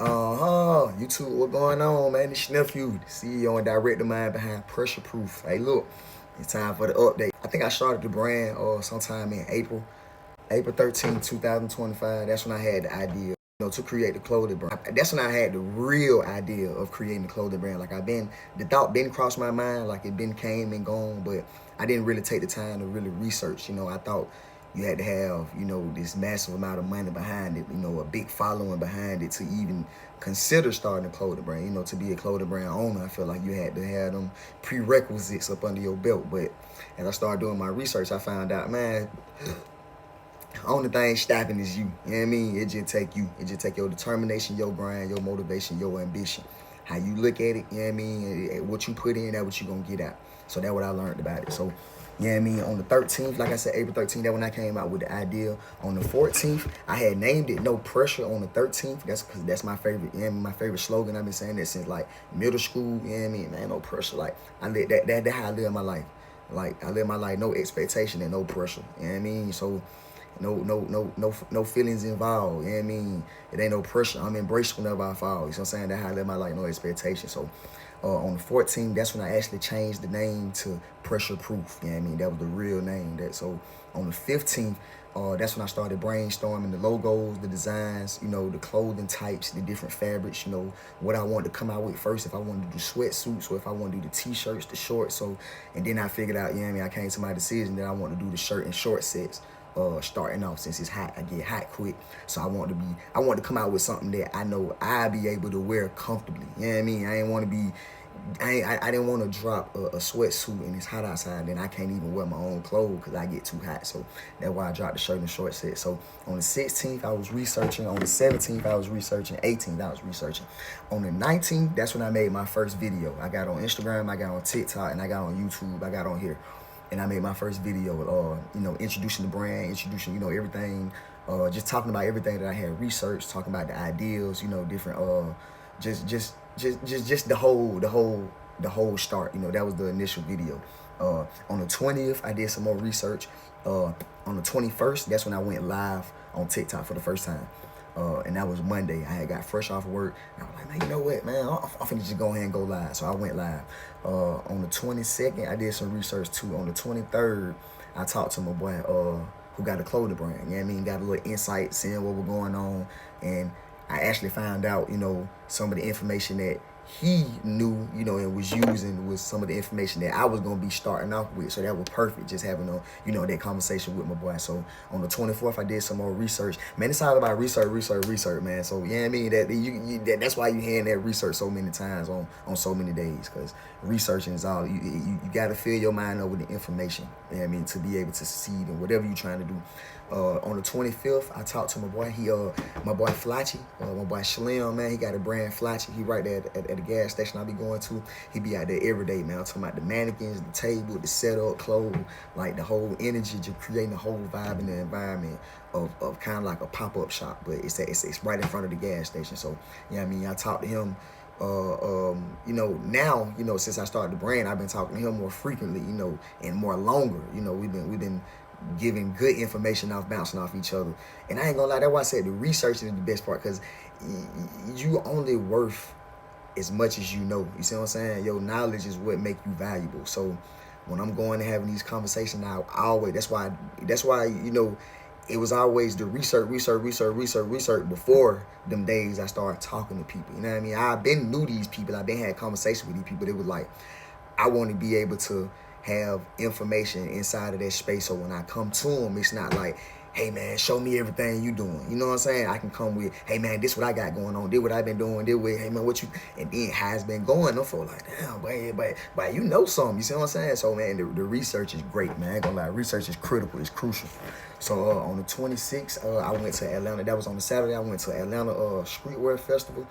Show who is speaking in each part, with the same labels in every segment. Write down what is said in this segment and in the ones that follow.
Speaker 1: YouTube, what going on, man? It's your nephew, the CEO and director mind behind Pressure Proof. Hey, look, it's time for the update. I think I started the brand sometime in April 13, 2025. That's when I had the idea, to create the clothing brand. That's when I had the real idea of creating the clothing brand. Like the thought didn't cross my mind, like it been came and gone, but I didn't really take the time to really research. I thought you had to have, this massive amount of money behind it, a big following behind it to even consider starting a clothing brand. To be a clothing brand owner, I feel like you had to have them prerequisites up under your belt. But as I started doing my research, I found out, man, only thing stopping is you. You know what I mean? It just take you. It just take your determination, your grind, your motivation, your ambition. How you look at it, you know what I mean? What you put in, that's what you gonna get out. So that's what I learned about it. So, you know what I mean? On the 13th, like I said, April 13th, that's when I came out with the idea. On the 14th, I had named it No Pressure. On the 13th, that's because that's my favorite, my favorite slogan. I've been saying that since like middle school, you know what I mean? Man, no pressure. Like I live that's how I live my life. Like I live my life, no expectation and no pressure. You know what I mean? So no feelings involved. You know what I mean? It ain't no pressure. I'm embraced whenever I fall. You know what I'm saying? That's how I live my life, no expectation. So on the 14th, that's when I actually changed the name to Pressure Proof. You know what I mean? That was the real name. So on the 15th, that's when I started brainstorming the logos, the designs, the clothing types, the different fabrics, what I wanted to come out with first, if I wanted to do sweatsuits or if I wanted to do the t-shirts, the shorts. So, and then I figured out, I came to my decision that I want to do the shirt and short sets. Starting off, since it's hot, I get hot quick. So I want to come out with something that I know I'll be able to wear comfortably. You know what I mean? I didn't want to drop a sweatsuit and it's hot outside, then I can't even wear my own clothes because I get too hot. So that's why I dropped the shirt and short set. So on the 16th, I was researching. On the 17th, I was researching. 18th, I was researching. On the 19th, that's when I made my first video. I got on Instagram, I got on TikTok, and I got on YouTube. I got on here. And I made my first video, introducing the brand, introducing, everything, just talking about everything that I had researched, talking about the ideas, different, just the whole start. That was the initial video. On the 20th, I did some more research. On the 21st, that's when I went live on TikTok for the first time. And that was Monday. I had got fresh off of work. And I was like, man, you know what, man? I'm finna just go ahead and go live. So I went live. On the 22nd, I did some research too. On the 23rd, I talked to my boy who got a clothing brand. You know what I mean? Got a little insight, seeing what was going on. And I actually found out, some of the information that he knew, and was using was some of the information that I was going to be starting off with. So that was perfect, just having that conversation with my boy. So on the 24th, I did some more research. Man, it's all about research, man. So, you know what I mean? That's why you hearing that research so many times on so many days, because researching is all, you got to fill your mind up with the information, you know what I mean, to be able to succeed in whatever you're trying to do. On the 25th, I talked to my boy. My boy Flatchy, my boy Slim, man. He got a brand Flatchy. He right there at the gas station I be going to. He be out there every day, man. I'm talking about the mannequins, the table, the setup, clothes, like the whole energy, just creating the whole vibe in the environment of kind of like a pop-up shop, but it's right in front of the gas station. So, you know what I mean? I talked to him. Now, since I started the brand, I've been talking to him more frequently, and more longer. We've been giving good information off, bouncing off each other. And I ain't gonna lie, that's why I said the research is the best part, because you only worth as much as you know. You see what I'm saying? Your knowledge is what make you valuable. So when I'm going and having these conversations now, that's why it was always the research before them days I started talking to people. You know what I mean? I've been knew these people. I've been had conversations with these people. It was like, I want to be able to have information inside of that space, so when I come to them, it's not like, hey man, show me everything you doing. You know what I'm saying? I can come with, hey man, this what I got going on, this what I've been doing, this way, hey man, what you, and then how it's been going. I'm for like, damn, but you know something. You see what I'm saying? So man, the research is great, man. I ain't gonna lie, research is critical, it's crucial. So on the 26th, I went to Atlanta. That was on the Saturday. I went to Atlanta Streetwear Festival.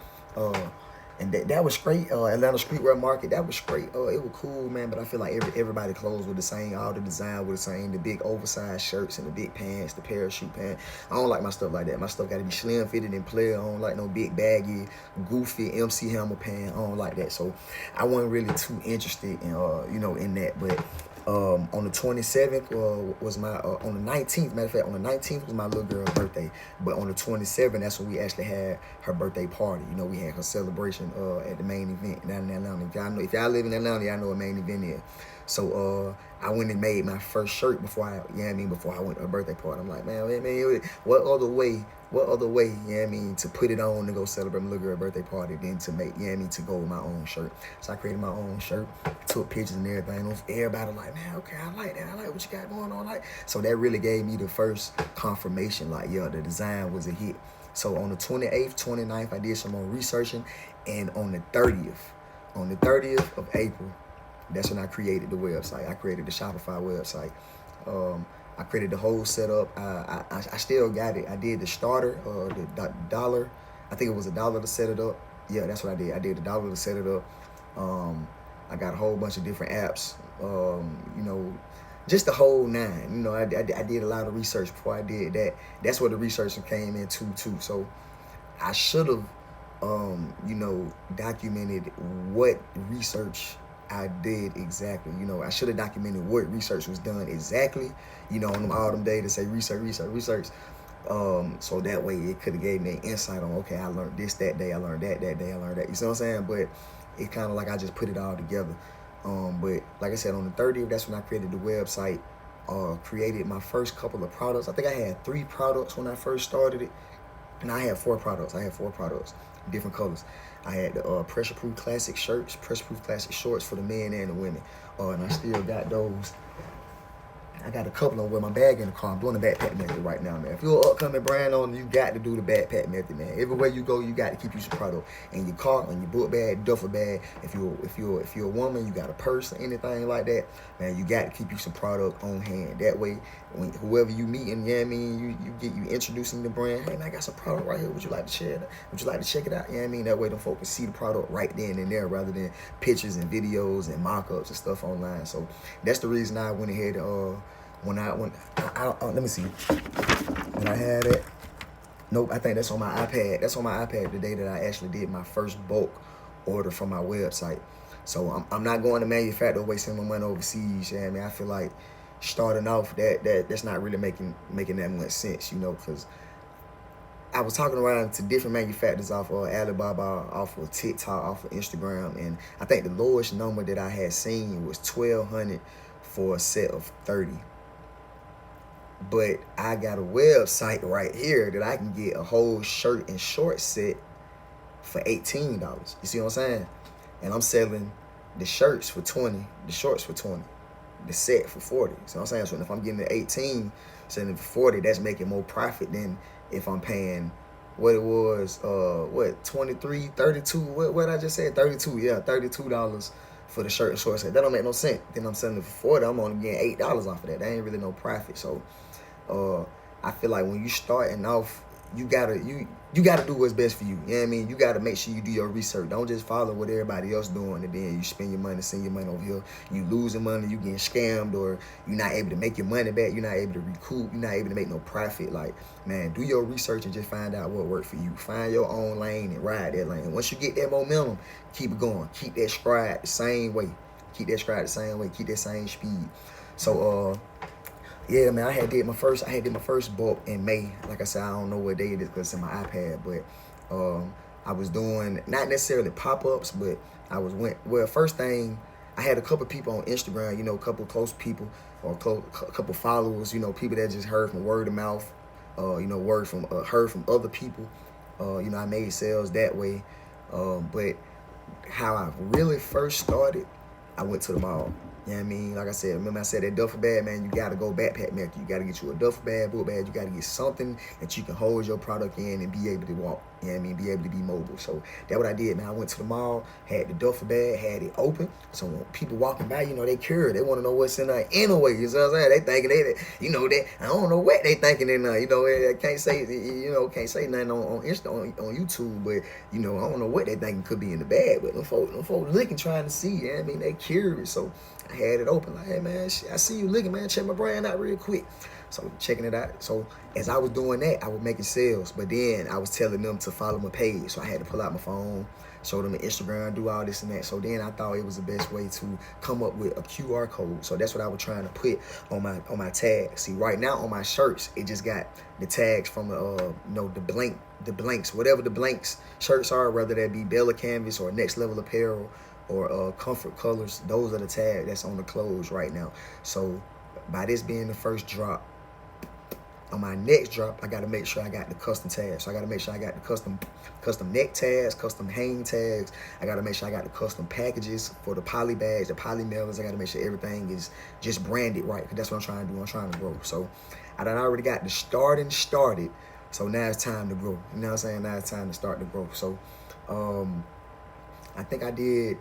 Speaker 1: And that was great. Atlanta Streetwear Market, that was great. It was cool, man. But I feel like everybody clothes were the same. All the design was the same. The big oversized shirts and the big pants, the parachute pants. I don't like my stuff like that. My stuff got to be slim fitted and player. I don't like no big baggy, goofy MC Hammer pants. I don't like that. So I wasn't really too interested in in that. But On the 27th was my, on the 19th, matter of fact, on the 19th was my little girl's birthday. But on the 27th, that's when we actually had her birthday party. You know, we had her celebration at the main event down in Atlanta. If y'all live in Atlanta, y'all know what main event is. So I went and made my first shirt before I went to her birthday party. I'm like, man, what other way, to put it on to go celebrate my little girl's birthday party than to make, to go with my own shirt. So I created my own shirt, took pictures and everything. Everybody like, man, okay, I like that. I like what you got going on. So that really gave me the first confirmation, like, yeah, the design was a hit. So on the 28th, 29th, I did some more researching. And on the 30th of April, that's when I created the website. I created the Shopify website. I created the whole setup. I still got it. I did the starter, the dollar. I think it was $1 to set it up. Yeah, that's what I did. I did $1 to set it up. I got a whole bunch of different apps. Just the whole nine. I did a lot of research before I did that. That's where the research came into too. So I should have, documented what research I did exactly. I should have documented what research was done exactly, on all them days to say research. So that way it could have gave me an insight on, okay, I learned this that day, I learned that day, I learned that. You see what I'm saying? But it's kind of like I just put it all together. But like I said, on the 30th, that's when I created the website, created my first couple of products. I think I had 3 products when I first started it. And I had 4 products. Different colors. I had the Pressure Proof Classic shirts, Pressure Proof Classic shorts for the men and the women. And I still got those. I got a couple of them with my bag in the car. I'm doing the backpack method right now, man. If you're an upcoming brand owner, you got to do the backpack method, man. Everywhere you go, you got to keep your product in your car, in your book bag, duffel bag. If you're a woman, you got a purse or anything like that, man. You got to keep you some product on hand. That way, when whoever you meet, and you introducing the brand. Hey man, I got some product right here. Would you like to share it? Would you like to check it out? That way, them folks can see the product right then and there, rather than pictures and videos and mock-ups and stuff online. So that's the reason I went ahead. Let me see. When I had it, nope, I think that's on my iPad. That's on my iPad the day that I actually did my first bulk order from my website. So I'm not going to manufacture, wasting my money overseas. I feel like starting off that's not really making that much sense, because I was talking around to different manufacturers off of Alibaba, off of TikTok, off of Instagram, and I think the lowest number that I had seen was $1,200 for a set of 30. But I got a website right here that I can get a whole shirt and short set for $18. You see what I'm saying? And I'm selling the shirts for $20, the shorts for $20, the set for $40. So I'm saying, so if I'm getting the 18, selling it for $40, that's making more profit than if I'm paying what it was, 23, 32, what I just said, 32, yeah, $32 for the shirt and short set. That don't make no sense. Then I'm selling it for $40, I'm only getting $8 off of that. That ain't really no profit. So I feel like when you starting off, you gotta do what's best for you. You know what I mean? You gotta make sure you do your research. Don't just follow what everybody else doing and then you spend your money, send your money over here. You losing money, you getting scammed, or you're not able to make your money back. You're not able to recoup. You're not able to make no profit. Like, man, do your research and just find out what works for you. Find your own lane and ride that lane. Once you get that momentum, keep it going. Keep that stride the same way. Keep that same speed. So, yeah, man, I did my first bulk in May. Like I said, I don't know what day it is because it's in my iPad, but I was doing not necessarily pop-ups, but first thing, I had a couple people on Instagram, a couple close people or a couple followers, people that just heard from word of mouth, heard from other people. I made sales that way. But how I really first started, I went to the mall. You know what I mean? Like I said, remember I said that duffel bag, man, you got to go backpack method. You got to get you a duffel bag, book bag. You got to get something that you can hold your product in and be able to walk. You know what I mean? Be able to be mobile. So that's what I did, man. I went to the mall, had the duffel bag, had it open. So when people walking by, they curious. They want to know what's in there anyway. You know what I'm saying? They thinking that, I don't know what they thinking in there. I can't say, can't say nothing on YouTube, but, I don't know what they thinking could be in the bag. But them folks looking, trying to see. You know what I mean? They curious. So I had it open. Like, hey, man, I see you looking, man. Check my brand out real quick. So checking it out. So as I was doing that, I was making sales, but then I was telling them to follow my page. So I had to pull out my phone, show them the Instagram, do all this and that. So then I thought it was the best way to come up with a QR code. So that's what I was trying to put on my tag. See, right now on my shirts, it just got the tags from the the blanks, whatever the blanks shirts are, whether that be Bella Canvas or Next Level Apparel or Comfort Colors. Those are the tags that's on the clothes right now. So by this being the first drop, on my next drop, I gotta make sure I got the custom tags. So I gotta make sure I got the custom neck tags, custom hang tags. I gotta make sure I got the custom packages for the poly bags, the poly mailers. I gotta make sure everything is just branded right, because that's what I'm trying to do. I'm trying to grow. So I done already got the started. So now it's time to grow. You know what I'm saying? Now it's time to start to grow. So I think I did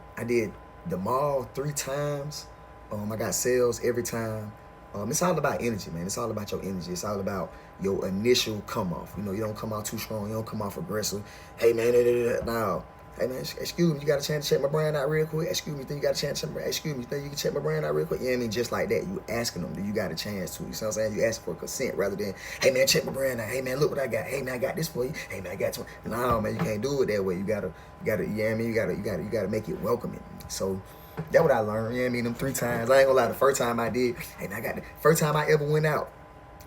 Speaker 1: the mall 3 times. I got sales every time. It's all about energy, man. It's all about your energy. It's all about your initial come off. You know, you don't come out too strong. You don't come off aggressive. Hey, man, no. Hey, man, excuse me, you got a chance to check my brand out real quick? Excuse me, you think you got a chance to check my brand? Excuse me, you think you can check my brand out real quick? You know what I mean? Just like that. You asking them, do you got a chance to? You see what I'm saying? You ask for consent rather than, hey, man, check my brand out. Hey, man, look what I got. Hey, man, I got this for you. Hey, man, I got you. No, man, you can't do it that way. You gotta, you know what I mean? You gotta make it welcoming. So that's what I learned. You know what I mean? Them 3 times. I ain't gonna lie, the first time I did, hey, man, I got the first time I ever went out.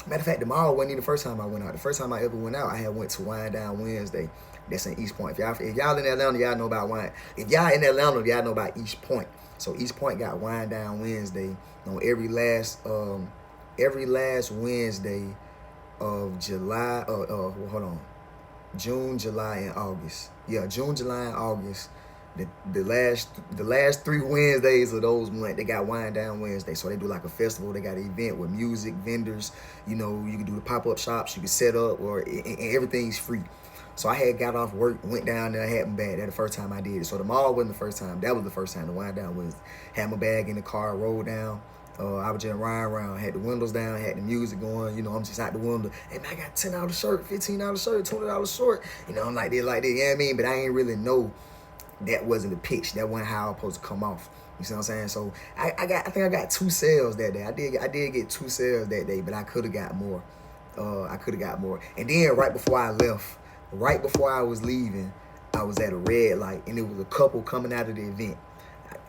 Speaker 1: Matter of fact, the mall wasn't even the first time I went out. The first time I ever went out, I had went to Wind Down Wednesday. That's in East Point. If y'all in Atlanta, y'all know about Wine. If y'all in Atlanta, y'all know about East Point. So East Point got Wind Down Wednesday on every last Wednesday of July. Hold on, June, July, and August. Yeah, June, July, and August. The last 3 Wednesdays of those months, they got Wind Down Wednesday. So they do like a festival. They got an event with music, vendors. You know, you can do the pop-up shops. You can set up, and everything's free. So I had got off work, went down there, had my bag. That's the first time I did it. So the mall wasn't the first time. That was the first time. The Wind Down Wednesday. Had my bag in the car, rolled down. I was just riding around, had the windows down, had the music going, you know, I'm just out the window. Hey, man, I got $10 shirt, $15 shirt, $20 short. You know, I'm like this, you know what I mean? But I ain't really know that wasn't the pitch. That wasn't how I was supposed to come off. You see what I'm saying? So I think I got 2 sales that day. I did get 2 sales that day, but I could have got more. And then right before I was leaving, I was at a red light, and it was a couple coming out of the event.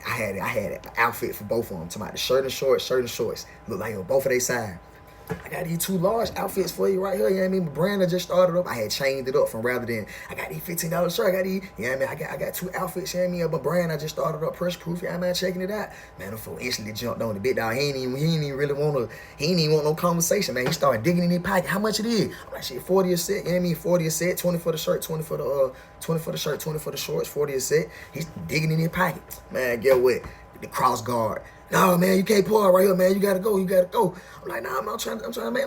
Speaker 1: I had an outfit for both of them. Talking about the shirt and shorts. Look like on both of their sides. I got these 2 large outfits for you right here. You know what I mean? My brand I just started up. I had changed it up from rather than I got these $15 shirt. I got these, you know what I mean? I got 2 outfits, you know what I mean? Of my brand I just started up, pressure proof. You know what I mean? Checking it out. Man, the fool instantly jumped on the big dog. He ain't even want no conversation, man. He started digging in his pocket. How much it is? I'm like, shit, 40 a set. You know what I mean? 40 a set, 20 for the shirt, 20 for the shirt, 20 for the shorts, 40 a set. He's digging in his pocket. Man, get what? The cross guard. No, man, you can't pull out right here, man. You gotta go. I'm like, nah, I'm trying to make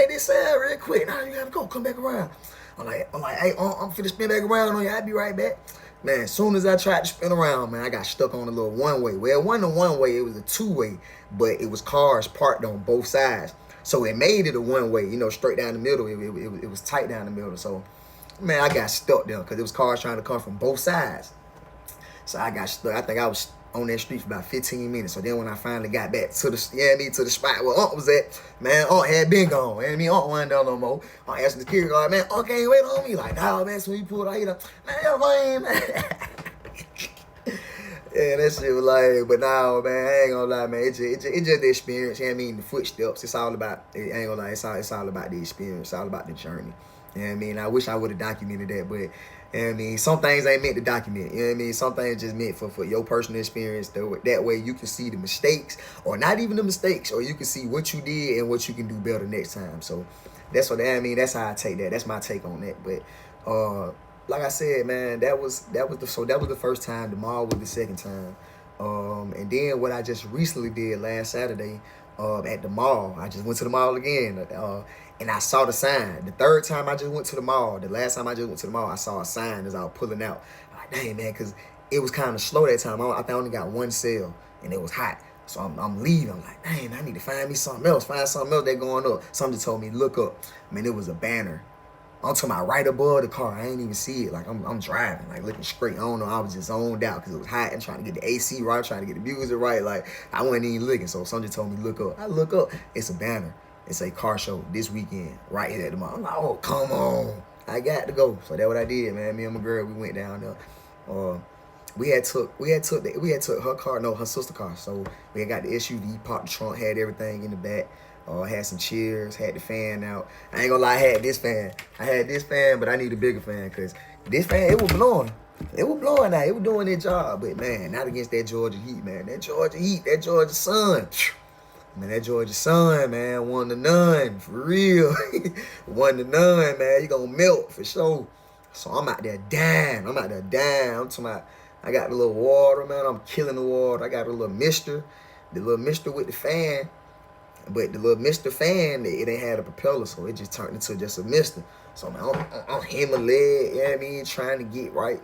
Speaker 1: this sale real quick. Nah, you gotta go. Come back around. I'm like, hey, I'm finna spin back around on you. I'll be right back. Man, as soon as I tried to spin around, man, I got stuck on a little one-way. Well, it wasn't a one-way, it was a 2-way, but it was cars parked on both sides. So it made it a one-way, you know, straight down the middle. It was tight down the middle. So, man, I got stuck there because it was cars trying to come from both sides. So I got stuck. I think I was on that street for about 15 minutes. So then when I finally got back to the spot where Unc was at, man, Unc had been gone. And me, Unc wasn't down no more. I asked the security guard, man, Unc can't wait on me. Like, nah, man, so he pulled out, man, lame, man. Yeah, that shit was like, but nah, man, I ain't gonna lie, man. It's just the experience. You know what I mean? The footsteps. It's all about, I ain't gonna lie, it's all about the experience. It's all about the journey. You know what I mean? I wish I would have documented that, but you know what I mean? Some things ain't meant to document. You know what I mean? Some things just meant for your personal experience. That way you can see the mistakes, or not even the mistakes, or you can see what you did and what you can do better next time. So that's what I mean. That's how I take that. That's my take on that. But like I said, man, that was the first time. The mall was the second time. And then what I just recently did last Saturday at the mall, I just went to the mall again. And I saw the sign. The third time I just went to the mall, the last time I just went to the mall, I saw a sign as I was pulling out. I'm like, dang, man, because it was kind of slow that time. I think I only got 1 sale, and it was hot. So I'm leaving. I'm like, dang, I need to find me something else. Find something else that's going up. Somebody told me, look up. I mean, it was a banner I'm to my right above the car. I ain't even see it. Like I'm driving, like looking straight. I don't know. I was just zoned out because it was hot and trying to get the AC right, trying to get the music right. Like I wasn't even looking. So somebody told me look up. I look up. It's a banner. It's a car show this weekend right here at the mall. I'm like, oh come on, I got to go. So that's what I did, man. Me and my girl, we went down there. We had took her car, no, her sister car. So we had got the SUV, popped the trunk, had everything in the back. Had some chairs, had the fan out. I ain't gonna lie, I had this fan. But I need a bigger fan because this fan, it was blowing. It was blowing out. It was doing its job. But man, not against that Georgia heat, man. That Georgia heat, that Georgia sun. Man, that Georgia sun, man, 1 to none, for real. 1 to none, man. You gonna melt for sure. So I'm out there dying. I'm talking about, I got the little water, man. I'm killing the water. I got a little mister. The little mister with the fan. But the little Mr. fan, it ain't had a propeller, so it just turned into just a Mister. So man, I'm hitting my leg, you know what I mean, trying to get right.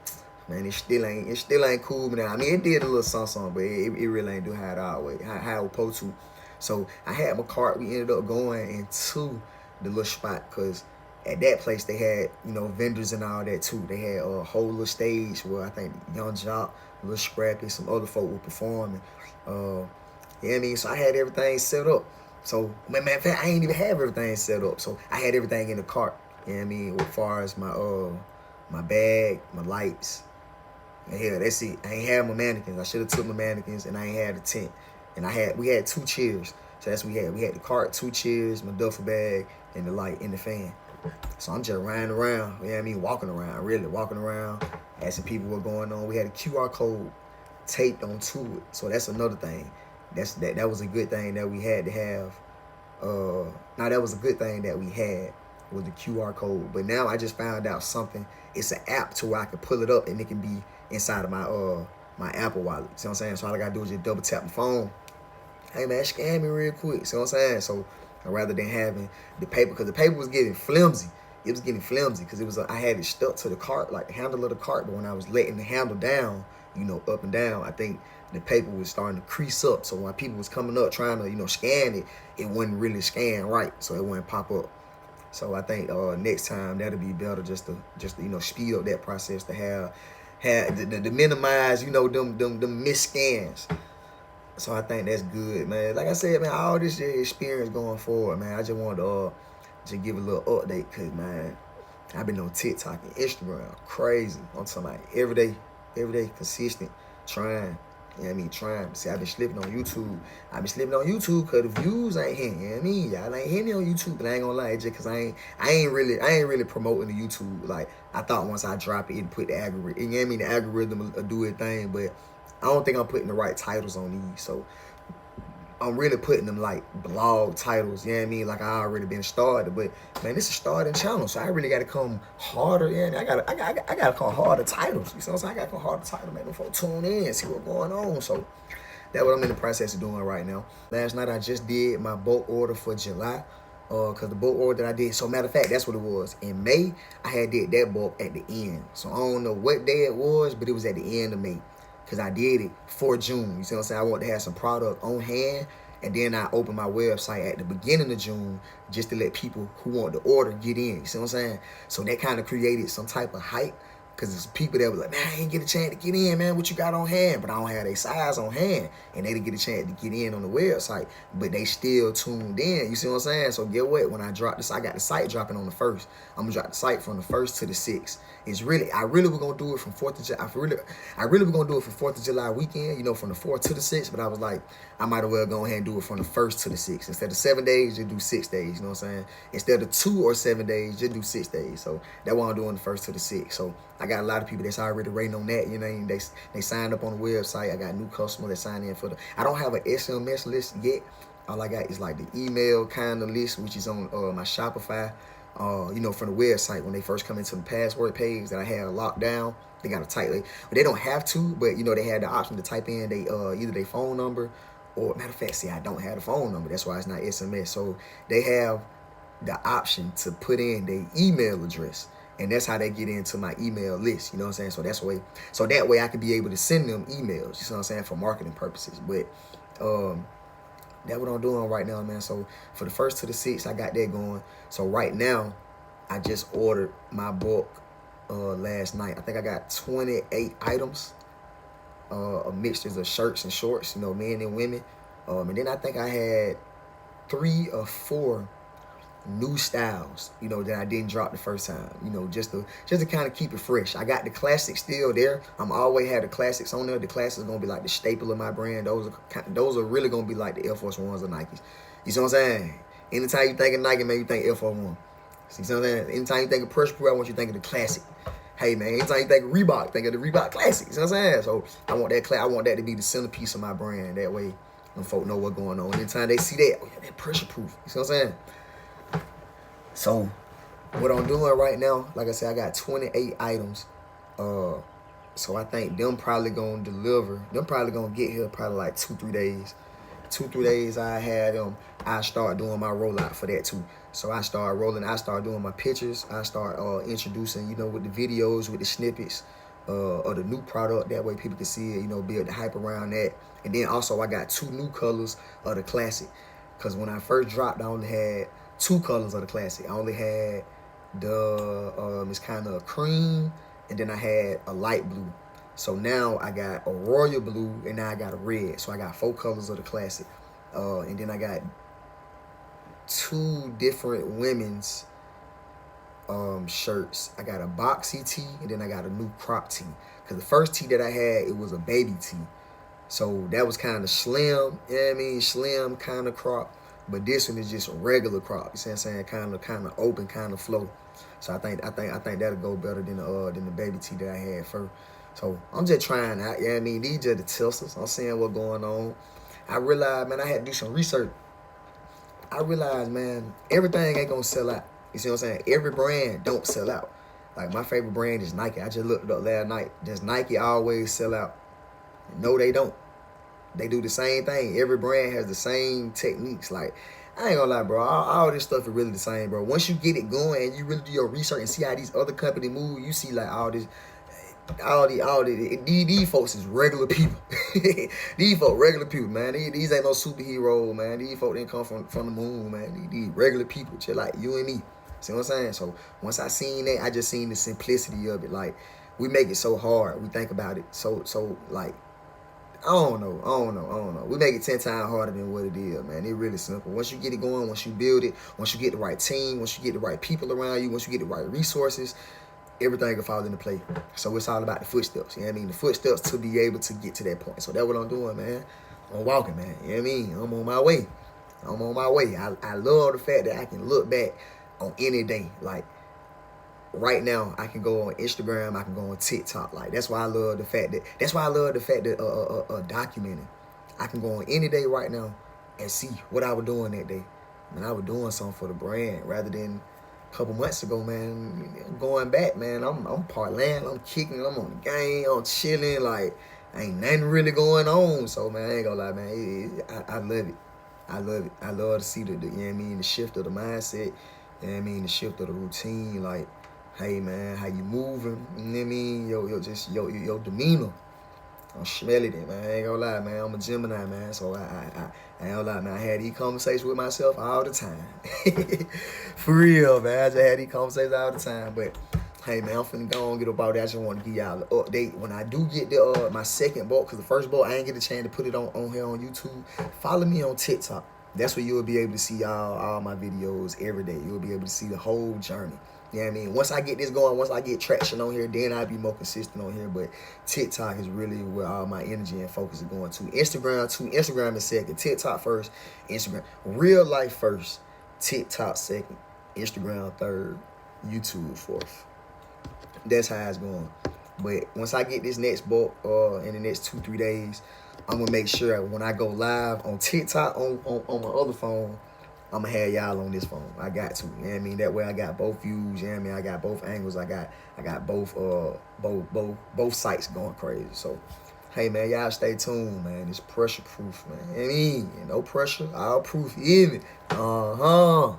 Speaker 1: Man, it still ain't cool, man. I mean, it did a little something, but it really ain't do how it always, how it was supposed to. So I had my cart. We ended up going into the little spot because at that place they had, vendors and all that too. They had a whole little stage where I think Young Jock, Lil Scrappy, some other folk were performing. You know what I mean? So I had everything set up. So, man, in fact, I ain't even have everything set up. So I had everything in the cart. You know what I mean? As far as my bag, my lights. And hell, that's it. I ain't have my mannequins. I should have took my mannequins, and I ain't had a tent. And we had 2 chairs. So that's what we had. We had the cart, 2 chairs, my duffel bag, and the light and the fan. So I'm just riding around, you know what I mean? Walking around, asking people what going on. We had a QR code taped onto it. So that's another thing. That was a good thing that we had to have. That was a good thing that we had was the QR code. But now I just found out something. It's an app to where I can pull it up and it can be inside of my Apple Wallet. See what I'm saying? So all I gotta do is just double tap my phone. Hey man, scan me real quick. See what I'm saying? So rather than having the paper, because the paper was getting flimsy. It was getting flimsy because I had it stuck to the cart, like the handle of the cart. But when I was letting the handle down, up and down, I think the paper was starting to crease up. So when people was coming up trying to, scan it, it wouldn't really scan right. So it wouldn't pop up. So I think next time that'll be better just to speed up that process to have to minimize, them misscans. So I think that's good, man. Like I said, man, all this experience going forward, man, I just wanted to just give a little update because, man, I've been on TikTok and Instagram crazy. I'm talking about every day, consistent, trying. You know what I mean? Trying. See, I've been slipping on YouTube. Because the views ain't hitting. You know what I mean? Y'all ain't hitting me on YouTube, but I ain't gonna lie, just because I ain't really promoting the YouTube. Like, I thought once I drop it, it'd put the algorithm. You know what I mean? The algorithm will do its thing, but I don't think I'm putting the right titles on these. So I'm really putting them like blog titles, you know what I mean? Like I already been started, but man, this is a starting channel, so I really gotta come harder. Yeah, I gotta come harder titles. You know what I'm saying? I gotta come harder title, man, before tune in, see what's going on. So that's what I'm in the process of doing right now. Last night I just did my bulk order for July. Cause the bulk order that I did, so matter of fact, that's what it was. In May, I had did that bulk at the end. So I don't know what day it was, but it was at the end of May. Because I did it for June. You see what I'm saying? I wanted to have some product on hand. And then I opened my website at the beginning of June just to let people who want to order get in. You see what I'm saying? So that kind of created some type of hype. Because there's people that were like, man, I ain't get a chance to get in, man. What you got on hand? But I don't have their size on hand. And they didn't get a chance to get in on the website. But they still tuned in. You see what I'm saying? So get what? When I drop this, I got the site dropping on the 1st. I'm going to drop the site from the 1st to the 6th. I really was going to do it from 4th of July. I really was going to do it from 4th of July weekend, from the 4th to the 6th. But I was like, I might as well go ahead and do it from the 1st to the 6th. Instead of 7 days, just do 6 days. You know what I'm saying? Instead of 2 or 7 days, just do 6 days. So that's what I'm doing the 1st to the 6th. So I got a lot of people that's already rating on that. They signed up on the website. I got new customers that signed in for I don't have an SMS list yet. All I got is like the email kind of list, which is on my Shopify. From the website when they first come into the password page that I had locked down. They got a type, but they don't have to. But they had the option to type in either their phone number or matter of fact, see, I don't have the phone number. That's why it's not SMS. So they have the option to put in their email address. And that's how they get into my email list. You know what I'm saying? So that way I could be able to send them emails. You know what I'm saying? For marketing purposes. But that's what I'm doing right now, man. So for the 1st to the 6th, I got that going. So right now, I just ordered my bulk last night. I think I got 28 items, a mixtures of shirts and shorts, you know, men and women. And then I think I had 3 or 4 new styles, you know, that I didn't drop the first time, you know, just to kind of keep it fresh. I got the classics still there. I'm always have the classics on there. The classics are gonna be like the staple of my brand. Those are really gonna be like the Air Force Ones or Nikes. You see what I'm saying? Anytime you think of Nike, man, you think Air Force One. See what I'm saying? Anytime you think of Pressure Proof, I want you to think of the classic. Hey man, anytime you think of Reebok, think of the Reebok Classic. You know what I'm saying? So I want that to be the centerpiece of my brand. That way, them folk know what's going on. Anytime they see that, oh yeah, that Pressure Proof. You see what I'm saying? So what I'm doing right now, like I said, I got 28 items. So I think them probably gonna deliver. Them probably gonna get here probably like 2-3 days. 2-3 days I had them. I start doing my rollout for that too. So I start rolling. I start doing my pictures. I start introducing, you know, with the videos, with the snippets of the new product. That way people can see it, you know, build the hype around that. And then also I got 2 new colors of the classic. Cause when I first dropped, I only had 2 colors of the classic. I only had the it's kind of cream, and then I had a light blue. So now I got a royal blue, and now I got a red. So I got 4 colors of the classic, and then I got 2 different women's shirts. I got a boxy tee, and then I got a new crop tee. Cause the first tee that I had, it was a baby tee. So that was kind of slim, you know what I mean? Slim kind of crop. But this one is just a regular crop. You see what I'm saying? Kind of open, kind of flow. So I think that'll go better than the baby tee that I had first. So I'm just trying out. You know what I mean? These are the testers. I'm seeing what's going on. I realized, man, I had to do some research. I realized, man, everything ain't gonna sell out. You see what I'm saying? Every brand don't sell out. Like my favorite brand is Nike. I just looked it up last night. Does Nike always sell out? No, they don't. They do the same thing. Every brand has the same techniques. Like, I ain't gonna lie, bro. All this stuff is really the same, bro. Once you get it going and you really do your research and see how these other companies move, you see like these folks is regular people. These folks regular people, man. These ain't no superhero, man. These folks didn't come from the moon, man. These regular people, just like you and me. See what I'm saying? So once I seen that, I just seen the simplicity of it. Like, we make it so hard. We think about it so like, I don't know. We make it 10 times harder than what it is, man. It's really simple. Once you get it going, once you build it, once you get the right team, once you get the right people around you, once you get the right resources, everything will fall into play. So it's all about the footsteps, you know what I mean? The footsteps to be able to get to that point. So that's what I'm doing, man. I'm walking, man. You know what I mean? I'm on my way. I love the fact that I can look back on any day. Like, right now, I can go on Instagram, I can go on TikTok. Like, that's why I love the fact that documenting. I can go on any day right now and see what I was doing that day. Man, I was doing something for the brand rather than a couple months ago, man. Going back, man, I'm parlaying, I'm kicking, I'm on the game, I'm chilling. Like, ain't nothing really going on. So, man, I ain't gonna lie, man. I love it. I love to see the you know what I mean, the shift of the mindset, you know what I mean, the shift of the routine. Like, hey man, how you moving? You know what I mean? Your demeanor. I'm smelling it, man. I ain't gonna lie, man. I'm a Gemini, man. So I ain't gonna lie, man. I had these conversations with myself all the time. For real, man. I just had these conversations all the time. But hey man, I'm finna go and get about that. I just want to give y'all an update. When I do get the my second book, because the first book I ain't get a chance to put it on here on YouTube. Follow me on TikTok. That's where you'll be able to see all my videos every day. You'll be able to see the whole journey. You know what I mean? Once I get this going, once I get traction on here, then I'll be more consistent on here. But TikTok is really where all my energy and focus is going to. Instagram too. Instagram is second. TikTok first. Instagram. Real life first. TikTok second. Instagram third. YouTube fourth. That's how it's going. But once I get this next bulk in the next 2-3 days, I'm going to make sure when I go live on TikTok on my other phone, I'm going to have y'all on this phone. I got to. You know what I mean? That way I got both views. You know what I mean? I got both angles. I got both sites going crazy. So, hey, man, y'all stay tuned, man. It's pressure proof, man. You know what I mean? No pressure, all proof. You hear me? Uh-huh.